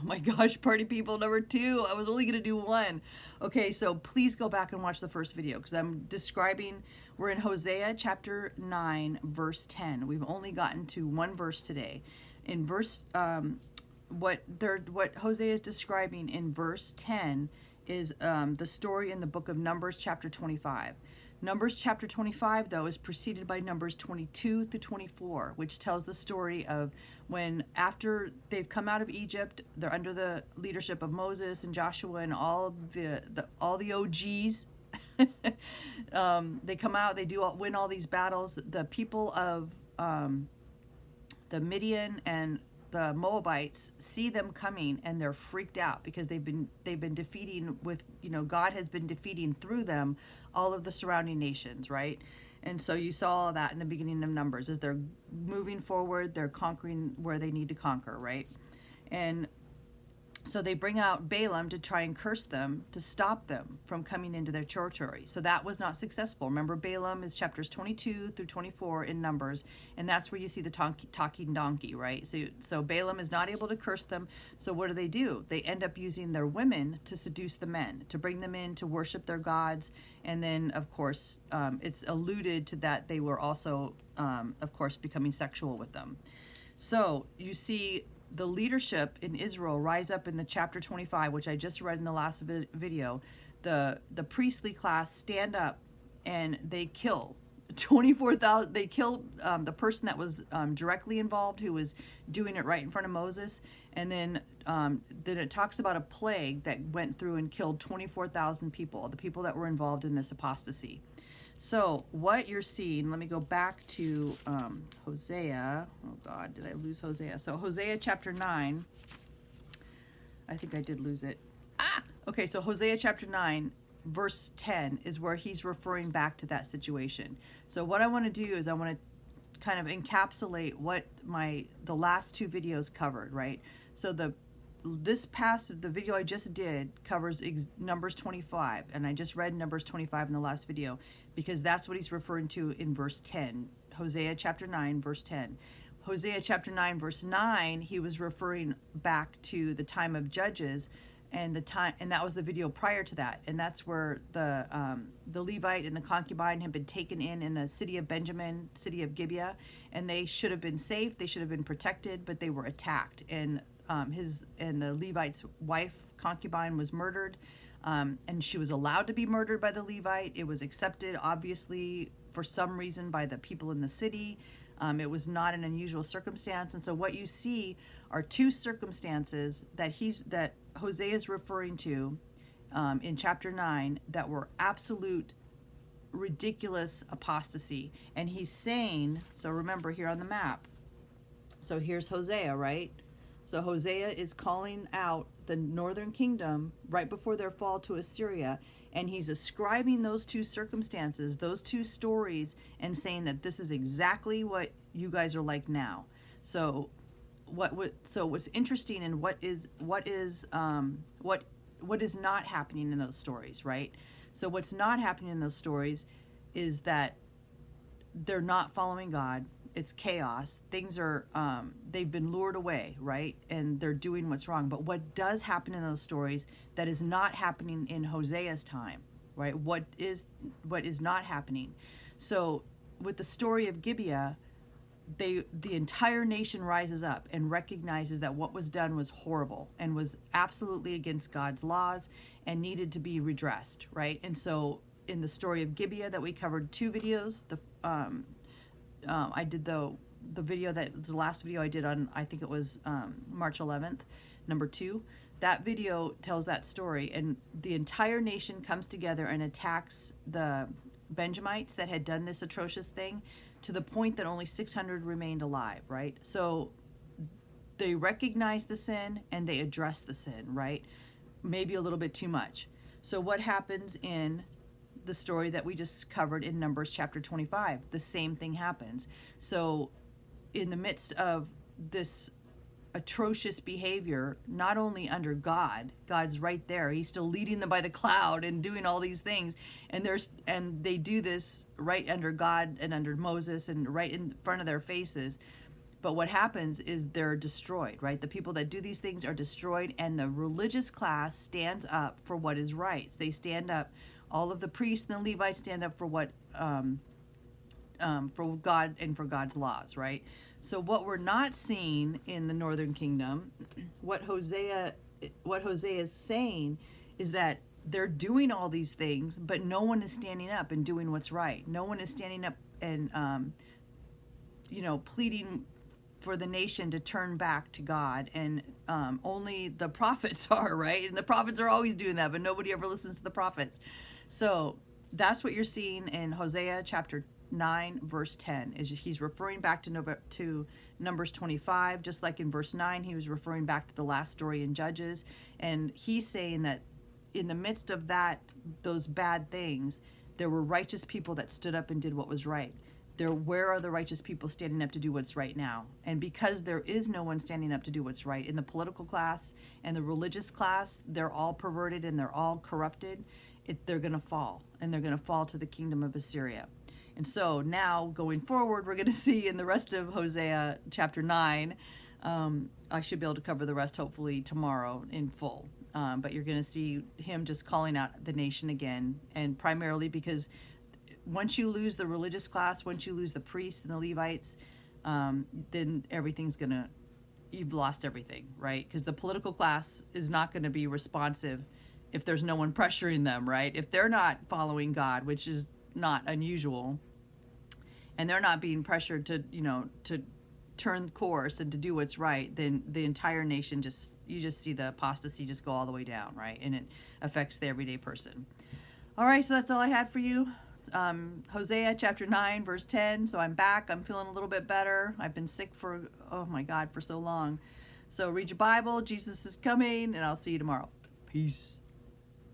Oh my gosh, party people number 2. I was only going to do one. Okay, so please go back and watch the first video because I'm describing, we're in Hosea chapter 9, verse 10. We've only gotten to one verse today. In verse, what Hosea is describing in verse 10 is the story in the book of Numbers chapter 25. Numbers chapter 25, though, is preceded by Numbers 22 through 24, which tells the story of when, after they've come out of Egypt, they're under the leadership of Moses and Joshua and all the OGs. They come out, win all these battles. The people of the Midian and the Moabites see them coming and they're freaked out because they've been defeating with, God has been defeating through them all of the surrounding nations, right? And so you saw all that in the beginning of Numbers. As they're moving forward, they're conquering where they need to conquer, right? And so they bring out Balaam to try and curse them to stop them from coming into their territory. So that was not successful. Remember, Balaam is chapters 22 through 24 in Numbers, and that's where you see the talking donkey, right? So Balaam is not able to curse them. So what do? They end up using their women to seduce the men, to bring them in to worship their gods. And then, of course, it's alluded to that they were also, of course, becoming sexual with them. So you see the leadership in Israel rise up in the chapter 25, which I just read in the last video. The priestly class stand up and they kill 24,000. They kill the person that was directly involved, who was doing it right in front of Moses. And then it talks about a plague that went through and killed 24,000 people, the people that were involved in this apostasy. So what you're seeing, let me go back to Hosea. Oh God, did I lose Hosea? So Hosea chapter 9. I think I did lose it. Okay, so Hosea chapter 9, verse 10 is where he's referring back to that situation. So what I want to do is I want to kind of encapsulate what the last 2 videos covered, right? So the video I just did covers Numbers 25, and I just read Numbers 25 in the last video because that's what he's referring to in verse 10, Hosea chapter 9, verse 10. Hosea chapter 9, verse 9, he was referring back to the time of Judges, and that was the video prior to that, and that's where the Levite and the concubine had been taken in the city of Benjamin, city of Gibeah, and they should have been safe, they should have been protected, but they were attacked, and the Levite's wife, concubine, was murdered, and she was allowed to be murdered by the Levite. It was accepted, obviously, for some reason by the people in the city. It was not an unusual circumstance, and so what you see are 2 circumstances that Hosea is referring to in chapter 9 that were absolute ridiculous apostasy. And he's saying, so remember here on the map, so here's Hosea, right? So Hosea is calling out the northern kingdom right before their fall to Assyria, and he's ascribing those 2 circumstances, those 2 stories, and saying that this is exactly what you guys are like now. So what's interesting and what is not happening in those stories, right? So what's not happening in those stories is that they're not following God. It's chaos. Things are, they've been lured away, right? And they're doing what's wrong. But what does happen in those stories that is not happening in Hosea's time, right? What is not happening? So with the story of Gibeah, the entire nation rises up and recognizes that what was done was horrible and was absolutely against God's laws and needed to be redressed, right? And so in the story of Gibeah that we covered 2 videos, I did the video that was the last video I did on, I think it was March 11th, number 2. That video tells that story, and the entire nation comes together and attacks the Benjamites that had done this atrocious thing, to the point that only 600 remained alive, right? So they recognize the sin and they address the sin, right? Maybe a little bit too much. So what happens in the story that we just covered in Numbers chapter 25? The same thing happens. So in the midst of this atrocious behavior, not only under God's right there, he's still leading them by the cloud and doing all these things, and they do this right under God and under Moses and right in front of their faces. But what happens is they're destroyed, right? The people that do these things are destroyed, and the religious class stands up for what is right. They stand up, all of the priests and the Levites stand up for what, for God and for God's laws, right? So what we're not seeing in the northern kingdom, what Hosea is saying is that they're doing all these things, but no one is standing up and doing what's right. No one is standing up and pleading for the nation to turn back to God, and only the prophets are, right? And the prophets are always doing that, but nobody ever listens to the prophets. So that's what you're seeing in Hosea chapter 9 verse 10, is he's referring back to Numbers 25, just like in verse 9 he was referring back to the last story in Judges, and he's saying that in the midst of those bad things, there were righteous people that stood up and did what was right. Where are the righteous people standing up to do what's right now? And because there is no one standing up to do what's right in the political class and the religious class, they're all perverted and they're all corrupted. They're going to fall, and they're going to fall to the kingdom of Assyria. And so now going forward, we're going to see in the rest of Hosea chapter 9, I should be able to cover the rest hopefully tomorrow in full. But you're going to see him just calling out the nation again, and primarily because once you lose the religious class, once you lose the priests and the Levites, then you've lost everything, right? Because the political class is not going to be responsive if there's no one pressuring them, right? If they're not following God, which is not unusual, and they're not being pressured to turn course and to do what's right, then the entire nation you just see the apostasy just go all the way down, right? And it affects the everyday person. All right, so that's all I had for you. Hosea chapter 9 verse 10. So I'm back. I'm feeling a little bit better. I've been sick for so long. So read your Bible. Jesus is coming, and I'll see you tomorrow. Peace.